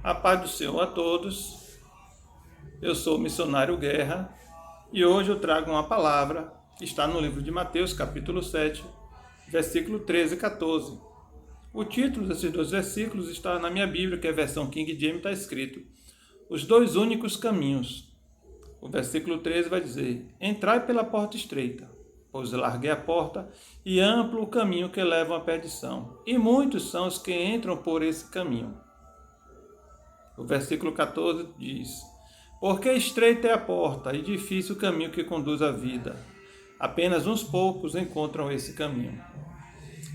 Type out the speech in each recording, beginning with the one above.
A paz do Senhor a todos. Eu sou o missionário Guerra e hoje eu trago uma palavra que está no livro de Mateus, capítulo 7, versículo 13 e 14. O título desses dois versículos está na minha Bíblia, que é a versão King James, está escrito: Os dois únicos caminhos. O versículo 13 vai dizer: Entrai pela porta estreita, pois larguei a porta e amplo o caminho que leva à perdição, e muitos são os que entram por esse caminho. O versículo 14 diz: Porque estreita é a porta e difícil o caminho que conduz à vida. Apenas uns poucos encontram esse caminho.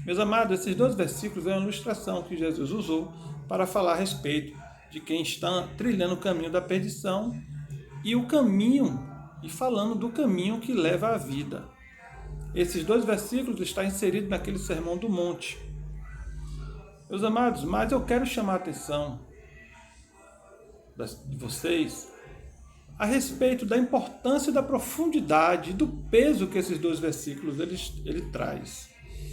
Meus amados, esses dois versículos é uma ilustração que Jesus usou para falar a respeito de quem está trilhando o caminho da perdição e o caminho, e falando do caminho que leva à vida. Esses dois versículos estão inseridos naquele Sermão do Monte. Meus amados, mas eu quero chamar a atenção de vocês a respeito da importância e da profundidade, do peso que esses dois versículos ele traz.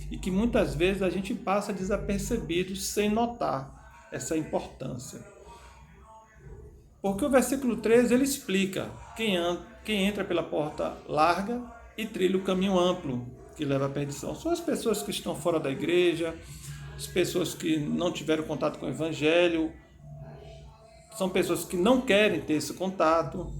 E que muitas vezes a gente passa desapercebido sem notar essa importância. Porque o versículo 13 ele explica quem entra pela porta larga e trilha o caminho amplo que leva à perdição. São as pessoas que estão fora da igreja, as pessoas que não tiveram contato com o evangelho, são pessoas que não querem ter esse contato,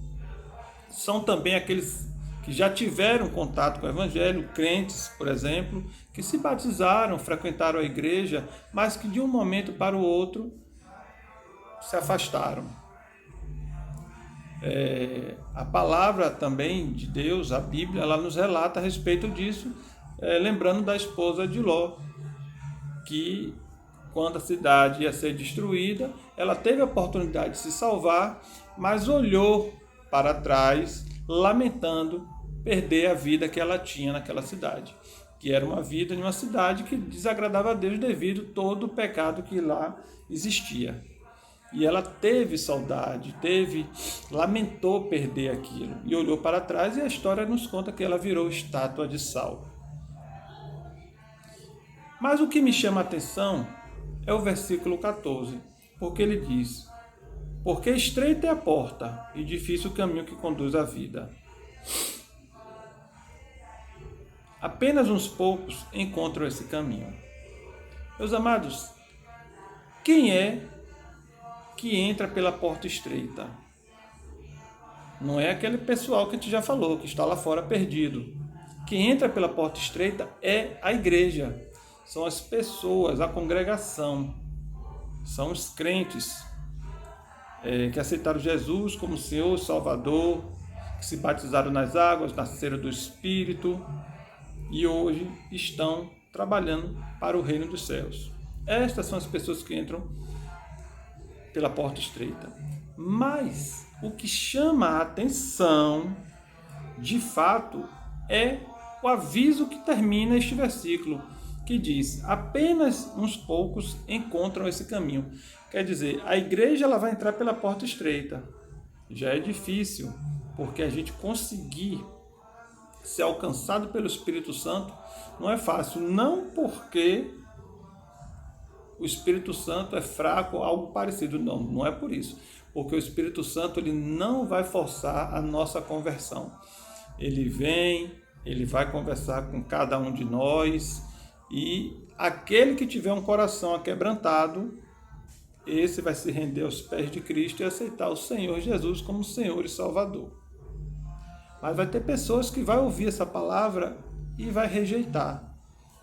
são também aqueles que já tiveram contato com o evangelho, crentes, por exemplo, que se batizaram, frequentaram a igreja, mas que de um momento para o outro se afastaram. A palavra também de Deus, a Bíblia, ela nos relata a respeito disso, lembrando da esposa de Ló, que quando a cidade ia ser destruída, ela teve a oportunidade de se salvar, mas olhou para trás, lamentando perder a vida que ela tinha naquela cidade, que era uma vida em uma cidade que desagradava a Deus devido a todo o pecado que lá existia. E ela teve saudade, lamentou perder aquilo, e olhou para trás, e a história nos conta que ela virou estátua de sal. Mas o que me chama a atenção é o versículo 14, porque ele diz: Porque estreita é a porta e difícil o caminho que conduz à vida. Apenas uns poucos encontram esse caminho. Meus amados, quem é que entra pela porta estreita? Não é aquele pessoal que a gente já falou, que está lá fora perdido. Quem entra pela porta estreita é a igreja. São as pessoas, a congregação, são os crentes que aceitaram Jesus como Senhor e Salvador, que se batizaram nas águas, nasceram do Espírito e hoje estão trabalhando para o reino dos céus. Estas são as pessoas que entram pela porta estreita. Mas o que chama a atenção, de fato, é o aviso que termina este versículo, que diz: apenas uns poucos encontram esse caminho. Quer dizer, a igreja ela vai entrar pela porta estreita. Já é difícil, porque a gente conseguir ser alcançado pelo Espírito Santo não é fácil. Não porque o Espírito Santo é fraco ou algo parecido. Não é por isso. Porque o Espírito Santo ele não vai forçar a nossa conversão. Ele vem, ele vai conversar com cada um de nós. E aquele que tiver um coração aquebrantado, esse vai se render aos pés de Cristo e aceitar o Senhor Jesus como Senhor e Salvador. Mas vai ter pessoas que vão ouvir essa palavra e vai rejeitar.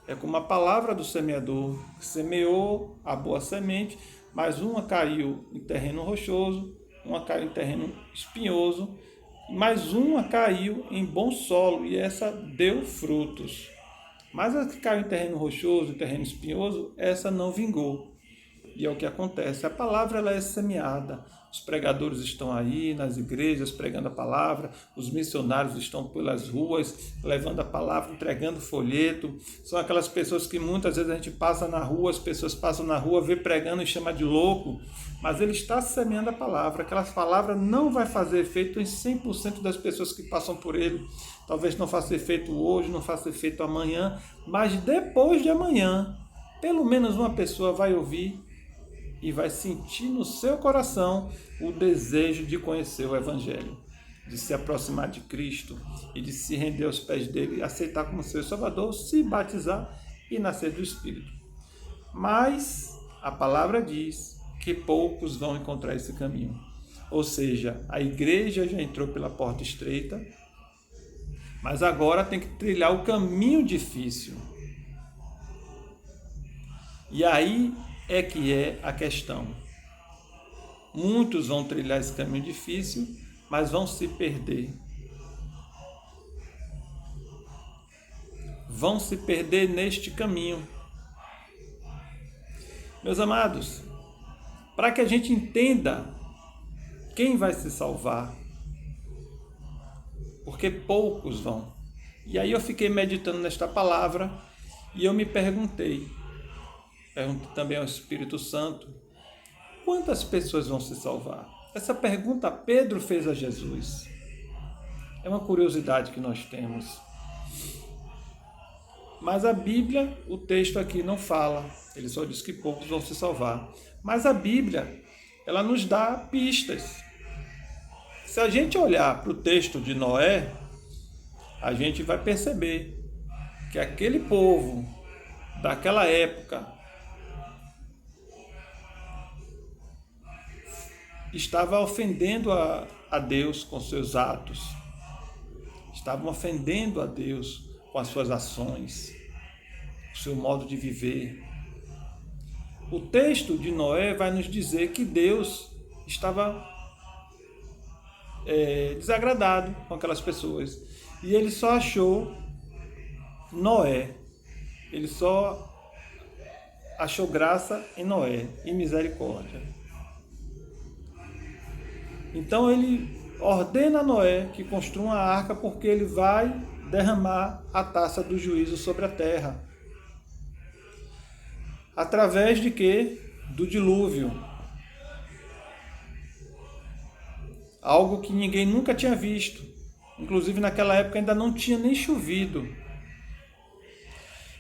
É como a palavra do semeador, que semeou a boa semente, mas uma caiu em terreno rochoso, uma caiu em terreno espinhoso, mas uma caiu em bom solo e essa deu frutos. Mas a que caiu em terreno rochoso, em terreno espinhoso, essa não vingou. E é o que acontece. A palavra ela é semeada. Os pregadores estão aí nas igrejas pregando a palavra. Os missionários estão pelas ruas levando a palavra, entregando folheto. São aquelas pessoas que muitas vezes a gente passa na rua, as pessoas passam na rua, vê pregando e chama de louco. Mas ele está semeando a palavra. Aquela palavra não vai fazer efeito em 100% das pessoas que passam por ele. Talvez não faça efeito hoje, não faça efeito amanhã, mas depois de amanhã, pelo menos uma pessoa vai ouvir e vai sentir no seu coração o desejo de conhecer o Evangelho, de se aproximar de Cristo e de se render aos pés dele, aceitar como seu Salvador, se batizar e nascer do Espírito. Mas a palavra diz que poucos vão encontrar esse caminho. Ou seja, a igreja já entrou pela porta estreita, mas agora tem que trilhar o caminho difícil. E aí é que é a questão. Muitos vão trilhar esse caminho difícil, mas vão se perder. Vão se perder neste caminho. Meus amados, para que a gente entenda quem vai se salvar, porque poucos vão. E aí eu fiquei meditando nesta palavra e eu me perguntei também ao Espírito Santo, quantas pessoas vão se salvar? Essa pergunta Pedro fez a Jesus. É uma curiosidade que nós temos. Mas a Bíblia, o texto aqui não fala, ele só diz que poucos vão se salvar. Mas a Bíblia, ela nos dá pistas. Se a gente olhar para o texto de Noé, a gente vai perceber que aquele povo daquela época estava ofendendo a Deus com seus atos, estavam ofendendo a Deus com as suas ações, o seu modo de viver. O texto de Noé vai nos dizer que Deus estava desagradado com aquelas pessoas. E ele só achou Noé. Ele só achou graça em Noé e misericórdia. Então ele ordena a Noé que construa uma arca porque ele vai derramar a taça do juízo sobre a terra. Através de quê? Do dilúvio. Algo que ninguém nunca tinha visto. Inclusive naquela época ainda não tinha nem chovido.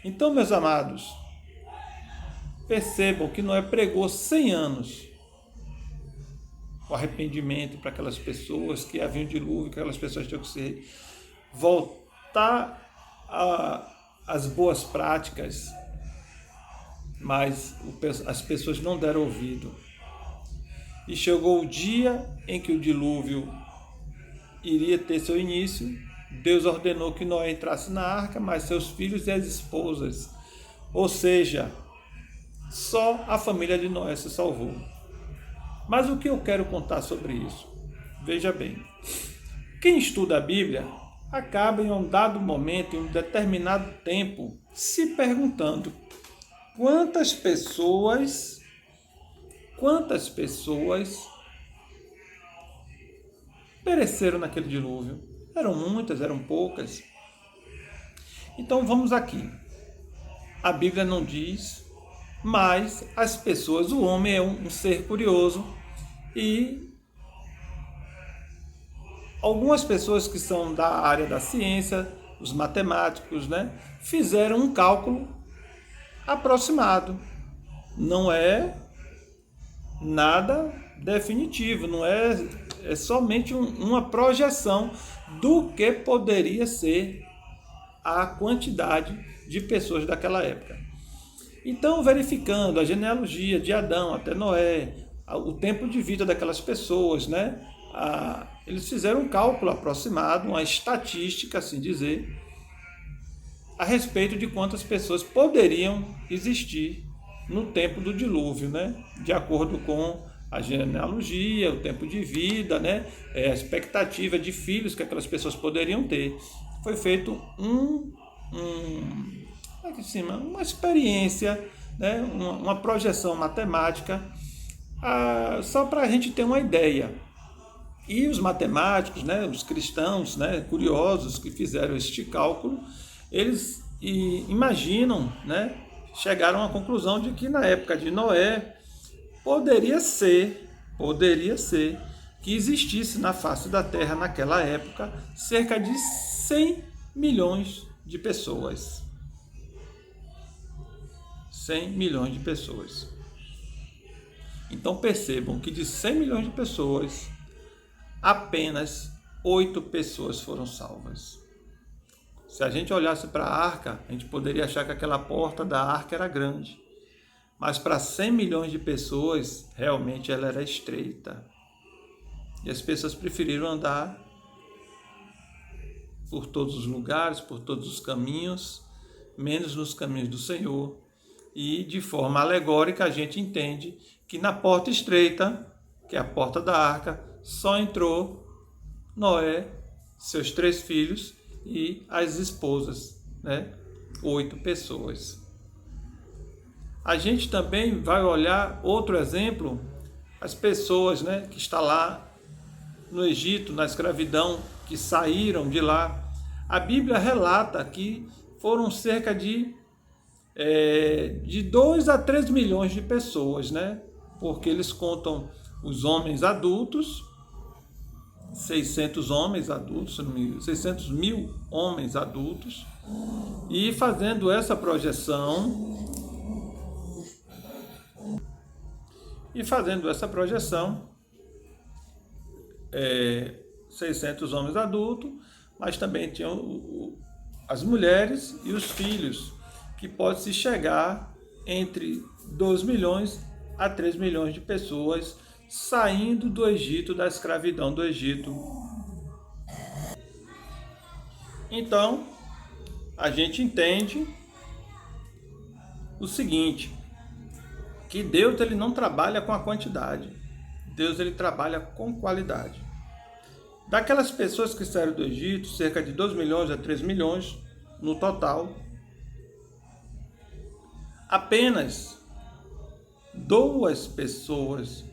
Então, meus amados, percebam que Noé pregou 100 anos o arrependimento para aquelas pessoas que haviam dilúvio, que aquelas pessoas tinham que se voltar às boas práticas, mas as pessoas não deram ouvido. E chegou o dia em que o dilúvio iria ter seu início. Deus ordenou que Noé entrasse na arca, mas seus filhos e as esposas. Ou seja, só a família de Noé se salvou. Mas o que eu quero contar sobre isso? Veja bem, quem estuda a Bíblia acaba em um dado momento, em um determinado tempo, se perguntando quantas pessoas pereceram naquele dilúvio. Eram muitas, eram poucas. Então vamos aqui. A Bíblia não diz, mas as pessoas, o homem é um ser curioso e algumas pessoas que são da área da ciência, os matemáticos, fizeram um cálculo aproximado. Não é nada definitivo, não é somente uma projeção do que poderia ser a quantidade de pessoas daquela época. Então, verificando a genealogia de Adão até Noé, o tempo de vida daquelas pessoas, eles fizeram um cálculo aproximado, uma estatística, assim dizer, a respeito de quantas pessoas poderiam existir no tempo do dilúvio, de acordo com a genealogia, o tempo de vida, a expectativa de filhos que aquelas pessoas poderiam ter. Foi feito uma experiência, uma projeção matemática, só para a gente ter uma ideia. E os matemáticos, os cristãos, curiosos que fizeram este cálculo, eles imaginam, chegaram à conclusão de que na época de Noé poderia ser que existisse na face da Terra naquela época cerca de 100 milhões de pessoas. 100 milhões de pessoas. Então percebam que de 100 milhões de pessoas, apenas 8 pessoas foram salvas. Se a gente olhasse para a arca, a gente poderia achar que aquela porta da arca era grande. Mas para 100 milhões de pessoas, realmente ela era estreita. E as pessoas preferiram andar por todos os lugares, por todos os caminhos, menos nos caminhos do Senhor. E de forma alegórica a gente entende que na porta estreita, que é a porta da arca, só entrou Noé, seus 3 filhos e as esposas, 8 pessoas. A gente também vai olhar outro exemplo, as pessoas que estão lá no Egito, na escravidão, que saíram de lá. A Bíblia relata que foram cerca de 2 a 3 milhões de pessoas, porque eles contam os homens adultos, 600 homens adultos, 600 mil homens adultos, e fazendo essa projeção, 600 homens adultos, mas também tinham as mulheres e os filhos, que pode-se chegar entre 2 milhões a 3 milhões de pessoas saindo do Egito, da escravidão do Egito. Então, a gente entende o seguinte, que Deus ele não trabalha com a quantidade, Deus ele trabalha com qualidade. Daquelas pessoas que saíram do Egito, cerca de 2 milhões a 3 milhões no total, apenas 2 pessoas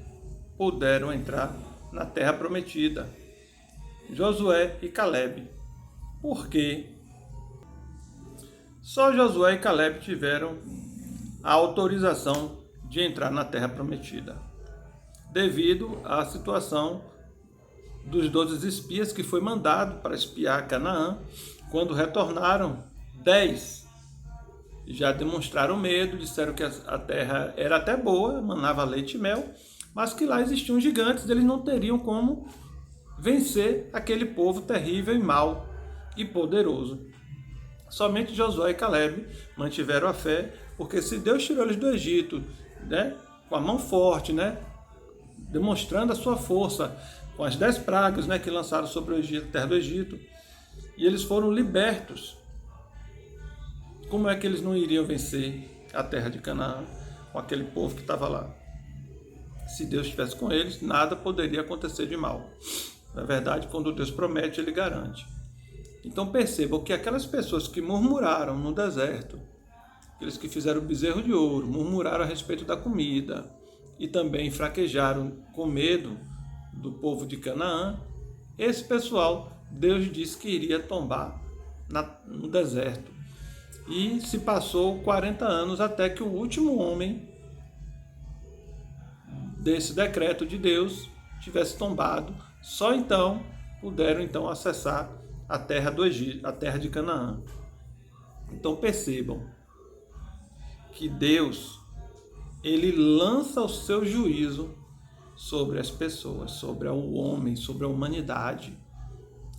puderam entrar na terra prometida, Josué e Caleb. Por quê? Só Josué e Caleb tiveram a autorização de entrar na terra prometida, devido à situação dos 12 espias que foi mandado para espiar Canaã. Quando retornaram, 10 já demonstraram medo, disseram que a terra era até boa, manava leite e mel, mas que lá existiam gigantes, eles não teriam como vencer aquele povo terrível e mau e poderoso. Somente Josué e Caleb mantiveram a fé, porque se Deus tirou eles do Egito, com a mão forte, demonstrando a sua força, com as 10 pragas que lançaram sobre o Egito, a terra do Egito, e eles foram libertos, como é que eles não iriam vencer a terra de Canaã com aquele povo que estava lá? Se Deus estivesse com eles, nada poderia acontecer de mal. Na verdade, quando Deus promete, Ele garante. Então percebam que aquelas pessoas que murmuraram no deserto, aqueles que fizeram o bezerro de ouro, murmuraram a respeito da comida e também fraquejaram com medo do povo de Canaã, esse pessoal, Deus disse que iria tombar no deserto. E se passou 40 anos até que o último homem desse decreto de Deus tivesse tombado. Só então puderam acessar a terra do Egito, a terra de Canaã. Então percebam que Deus ele lança o seu juízo sobre as pessoas, sobre o homem, sobre a humanidade.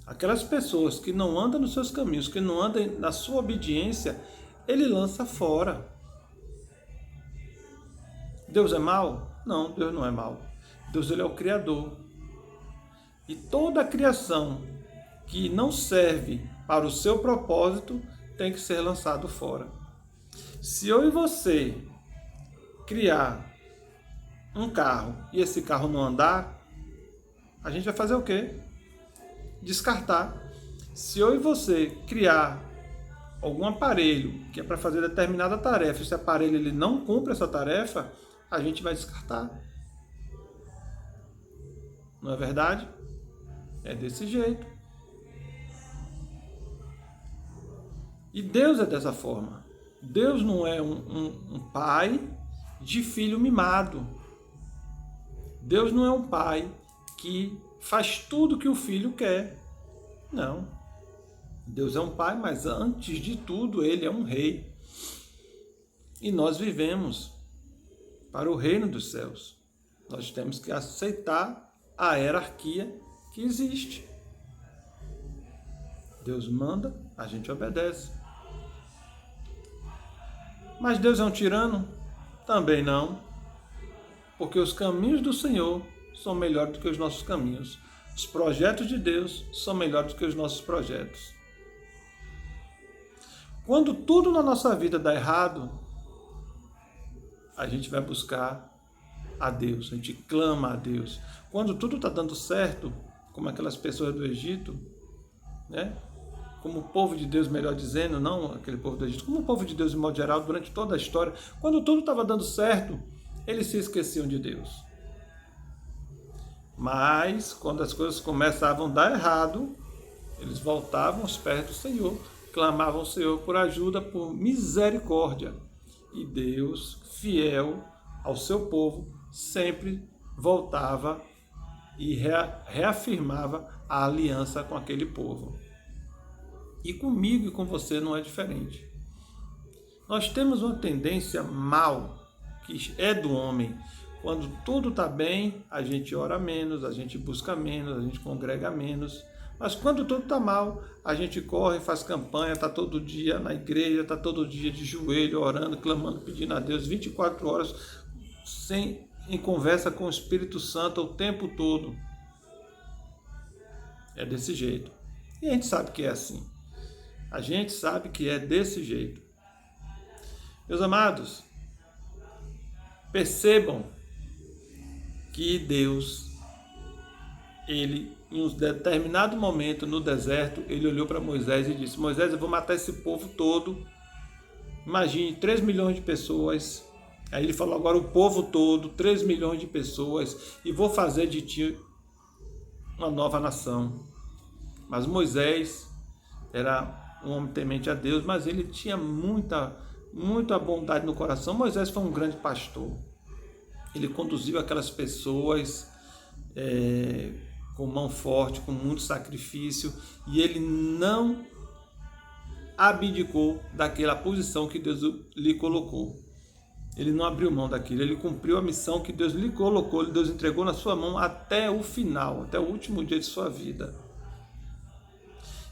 Aquelas pessoas que não andam nos seus caminhos, que não andam na sua obediência, ele lança fora. Deus é mau? Não, Deus não é mau. Deus ele é o Criador. E toda a criação que não serve para o seu propósito tem que ser lançado fora. Se eu e você criar um carro e esse carro não andar, a gente vai fazer o quê? Descartar. Se eu e você criar algum aparelho que é para fazer determinada tarefa, esse aparelho ele não cumpre essa tarefa, a gente vai descartar. Não é verdade? É desse jeito. E Deus é dessa forma. Deus não é um pai de filho mimado. Deus não é um pai que faz tudo que o filho quer. Não. Deus é um pai, mas antes de tudo, ele é um rei. E nós vivemos para o reino dos céus. Nós temos que aceitar a hierarquia que existe. Deus manda, a gente obedece. Mas Deus é um tirano? Também não. Porque os caminhos do Senhor são melhores do que os nossos caminhos. Os projetos de Deus são melhores do que os nossos projetos. Quando tudo na nossa vida dá errado, a gente vai buscar a Deus, a gente clama a Deus. Quando tudo está dando certo, como aquelas pessoas do Egito, né? Como o povo de Deus, melhor dizendo, não aquele povo do Egito, como o povo de Deus em modo geral, durante toda a história, quando tudo estava dando certo, eles se esqueciam de Deus. Mas, quando as coisas começavam a dar errado, eles voltavam aos pés do Senhor, clamavam ao Senhor por ajuda, por misericórdia. E Deus, fiel ao seu povo, sempre voltava e reafirmava a aliança com aquele povo. E comigo e com você não é diferente. Nós temos uma tendência mal, que é do homem. Quando tudo está bem, a gente ora menos, a gente busca menos, a gente congrega menos. Mas quando tudo está mal, a gente corre, faz campanha, está todo dia na igreja, está todo dia de joelho, orando, clamando, pedindo a Deus, 24 horas em conversa com o Espírito Santo o tempo todo. É desse jeito. E a gente sabe que é assim. A gente sabe que é desse jeito. Meus amados, percebam que Deus, ele, em um determinado momento no deserto, ele olhou para Moisés e disse: Moisés, eu vou matar esse povo todo. Imagine, 3 milhões de pessoas. Aí ele falou: agora o povo todo, 3 milhões de pessoas, e vou fazer de ti uma nova nação. Mas Moisés era um homem temente a Deus, mas ele tinha muita bondade no coração. Moisés foi um grande pastor. Ele conduziu aquelas pessoas com mão forte, com muito sacrifício, e ele não abdicou daquela posição que Deus lhe colocou. Ele não abriu mão daquilo, ele cumpriu a missão que Deus lhe colocou, Deus entregou na sua mão até o final, até o último dia de sua vida.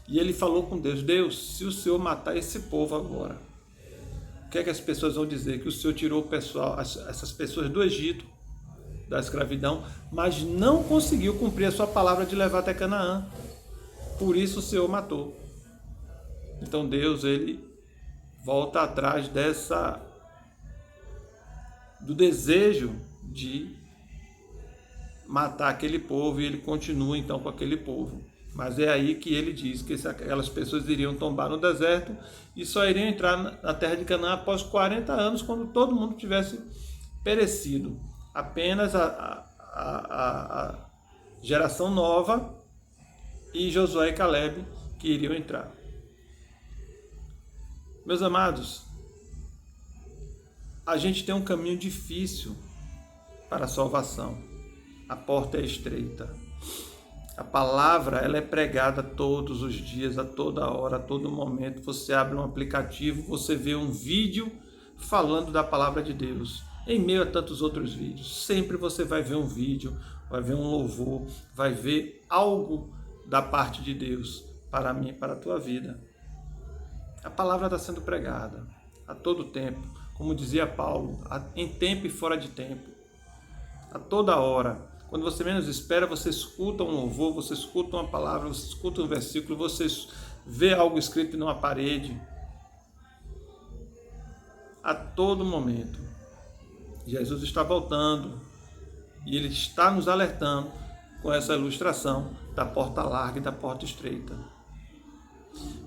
E ele falou com Deus: Deus, se o Senhor matar esse povo agora, o que é que as pessoas vão dizer? Que o Senhor tirou o pessoal, essas pessoas do Egito, da escravidão, mas não conseguiu cumprir a sua palavra de levar até Canaã. Por isso o Senhor matou. Então Deus, ele volta atrás do desejo de matar aquele povo, e ele continua então com aquele povo. Mas é aí que ele diz que aquelas pessoas iriam tombar no deserto e só iriam entrar na terra de Canaã após 40 anos, quando todo mundo tivesse perecido. Apenas a geração nova e Josué e Caleb que iriam entrar. Meus amados, a gente tem um caminho difícil para a salvação. A porta é estreita. A palavra, ela é pregada todos os dias, a toda hora, a todo momento. Você abre um aplicativo, você vê um vídeo falando da palavra de Deus. Em meio a tantos outros vídeos, sempre você vai ver um vídeo, vai ver um louvor, vai ver algo da parte de Deus para mim e para a tua vida. A palavra está sendo pregada a todo tempo, como dizia Paulo, em tempo e fora de tempo, a toda hora. Quando você menos espera, você escuta um louvor, você escuta uma palavra, você escuta um versículo, você vê algo escrito numa parede. A todo momento. Jesus está voltando e ele está nos alertando com essa ilustração da porta larga e da porta estreita.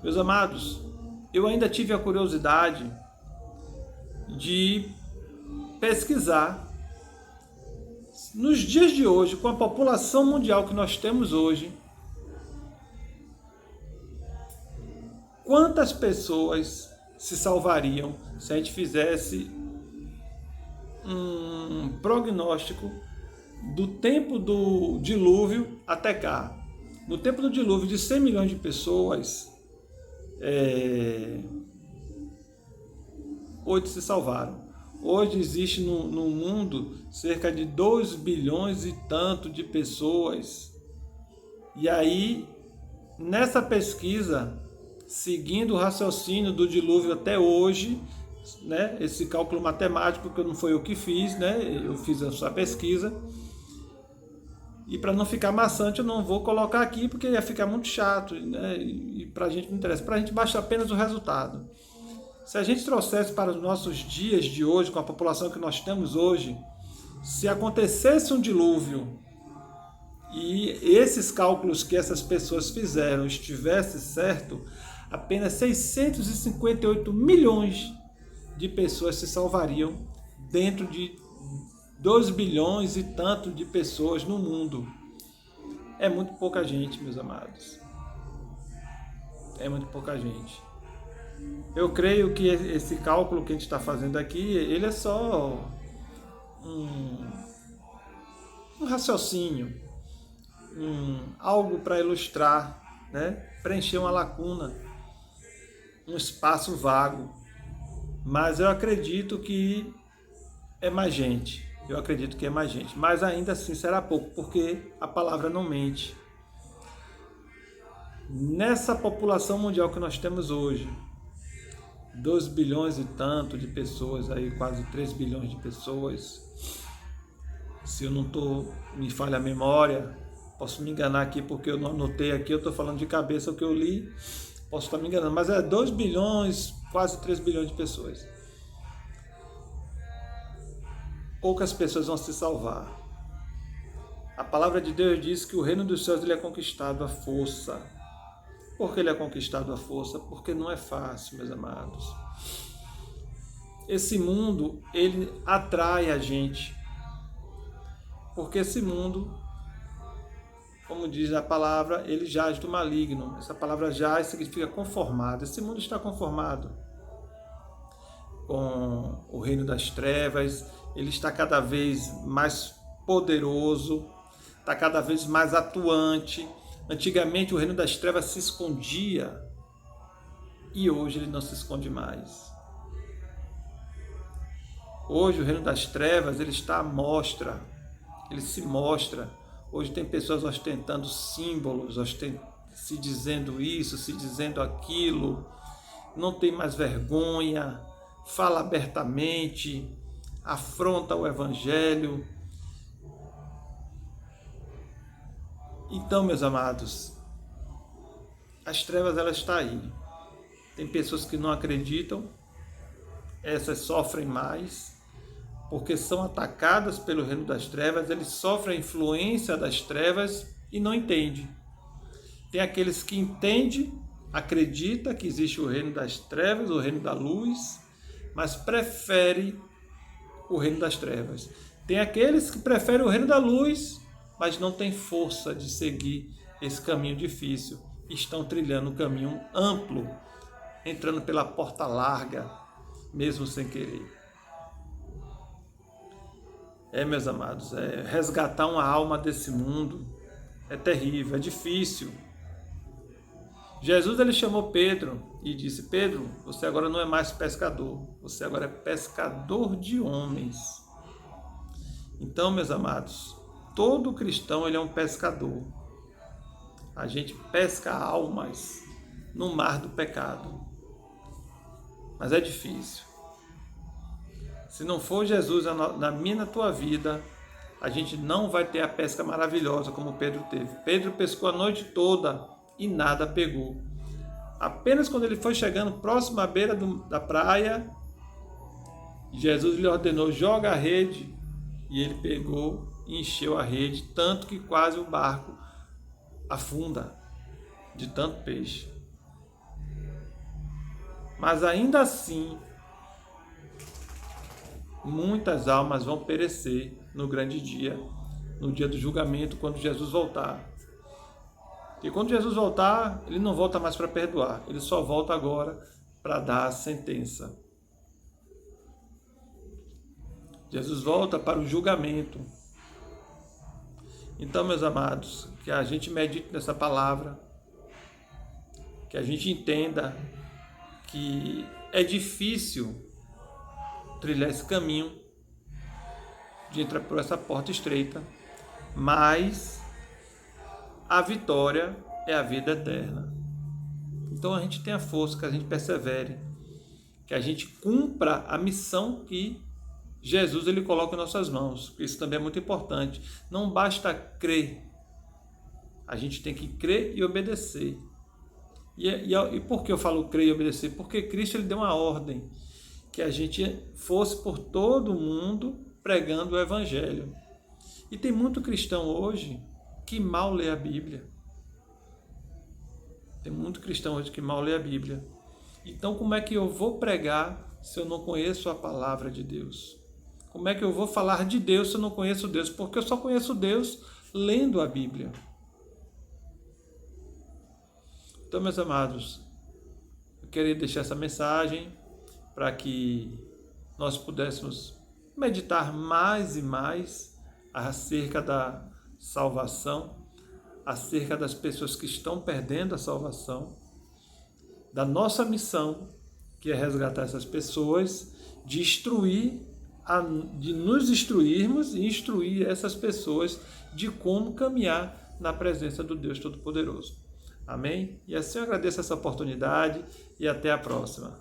Meus amados, eu ainda tive a curiosidade de pesquisar nos dias de hoje, com a população mundial que nós temos hoje, quantas pessoas se salvariam se a gente fizesse um prognóstico do tempo do dilúvio até cá. No tempo do dilúvio, de 100 milhões de pessoas, 8 se salvaram. Hoje existe no mundo cerca de 2 bilhões e tanto de pessoas. E aí, nessa pesquisa, seguindo o raciocínio do dilúvio até hoje, né, esse cálculo matemático que não foi eu que fiz, né, eu fiz essa pesquisa, e para não ficar maçante eu não vou colocar aqui porque ia ficar muito chato, né, e para a gente não interessa, para a gente basta apenas o resultado. Se a gente trouxesse para os nossos dias de hoje, com a população que nós temos hoje, se acontecesse um dilúvio e esses cálculos que essas pessoas fizeram estivesse certo, apenas 658 milhões de pessoas se salvariam dentro de 2 bilhões e tanto de pessoas no mundo. É muito pouca gente, meus amados. É muito pouca gente. Eu creio que esse cálculo que a gente está fazendo aqui, ele é só um raciocínio, algo para ilustrar, né? Preencher uma lacuna, um espaço vago. Mas eu acredito que é mais gente. Eu acredito que é mais gente. Mas ainda assim será pouco, porque a palavra não mente. Nessa população mundial que nós temos hoje, 2 bilhões e tanto de pessoas, aí quase 3 bilhões de pessoas, se eu não me falha a memória, posso me enganar aqui porque eu não anotei aqui, eu estou falando de cabeça o que eu li, posso estar me enganando, mas é 2 bilhões, quase 3 bilhões de pessoas. Poucas pessoas vão se salvar. A palavra de Deus diz que o reino dos céus ele é conquistado à força. Por que ele é conquistado à força? Porque não é fácil, meus amados. Esse mundo, ele atrai a gente. Porque esse mundo, como diz a palavra, ele jaz do maligno. Essa palavra jaz significa conformado. Esse mundo está conformado com o reino das trevas. Ele está cada vez mais poderoso, está cada vez mais atuante. Antigamente o reino das trevas se escondia e hoje ele não se esconde mais. Hoje o reino das trevas ele está à mostra, ele se mostra. Hoje tem pessoas ostentando símbolos, se dizendo isso, se dizendo aquilo, não tem mais vergonha, fala abertamente, afronta o evangelho. Então, meus amados, as trevas ela está aí. Tem pessoas que não acreditam, essas sofrem mais, porque são atacadas pelo reino das trevas, eles sofrem a influência das trevas e não entendem. Tem aqueles que entendem, acreditam que existe o reino das trevas, o reino da luz, mas preferem o reino das trevas. Tem aqueles que preferem o reino da luz, mas não têm força de seguir esse caminho difícil. Estão trilhando um caminho amplo, entrando pela porta larga, mesmo sem querer. Meus amados, resgatar uma alma desse mundo é terrível, é difícil. Jesus ele chamou Pedro e disse: Pedro, você agora não é mais pescador, você agora é pescador de homens. Então, meus amados, todo cristão ele é um pescador. A gente pesca almas no mar do pecado. Mas é difícil. Se não for Jesus na minha e na tua vida, a gente não vai ter a pesca maravilhosa como Pedro teve. Pedro pescou a noite toda e nada pegou. Apenas quando ele foi chegando próximo à beira da praia, Jesus lhe ordenou: joga a rede. E ele pegou e encheu a rede, tanto que quase o barco afunda de tanto peixe. Mas ainda assim, muitas almas vão perecer no grande dia, no dia do julgamento, quando Jesus voltar. E quando Jesus voltar, ele não volta mais para perdoar, ele só volta agora para dar a sentença. Jesus volta para o julgamento. Então, meus amados, que a gente medite nessa palavra, que a gente entenda que é difícil trilhar esse caminho de entrar por essa porta estreita, mas a vitória é a vida eterna. Então a gente tenha força, que a gente persevere, que a gente cumpra a missão que Jesus ele coloca em nossas mãos. Isso também é muito importante. Não basta crer, a gente tem que crer e obedecer. E por que eu falo crer e obedecer? Porque Cristo ele deu uma ordem, que a gente fosse por todo mundo pregando o Evangelho. E tem muito cristão hoje que mal lê a Bíblia. Tem muito cristão hoje que mal lê a Bíblia. Então como é que eu vou pregar se eu não conheço a palavra de Deus? Como é que eu vou falar de Deus se eu não conheço Deus? Porque eu só conheço Deus lendo a Bíblia. Então, meus amados, eu queria deixar essa mensagem para que nós pudéssemos meditar mais e mais acerca da salvação, acerca das pessoas que estão perdendo a salvação, da nossa missão, que é resgatar essas pessoas, de nos instruirmos e instruir essas pessoas de como caminhar na presença do Deus Todo-Poderoso. Amém? E assim eu agradeço essa oportunidade e até a próxima.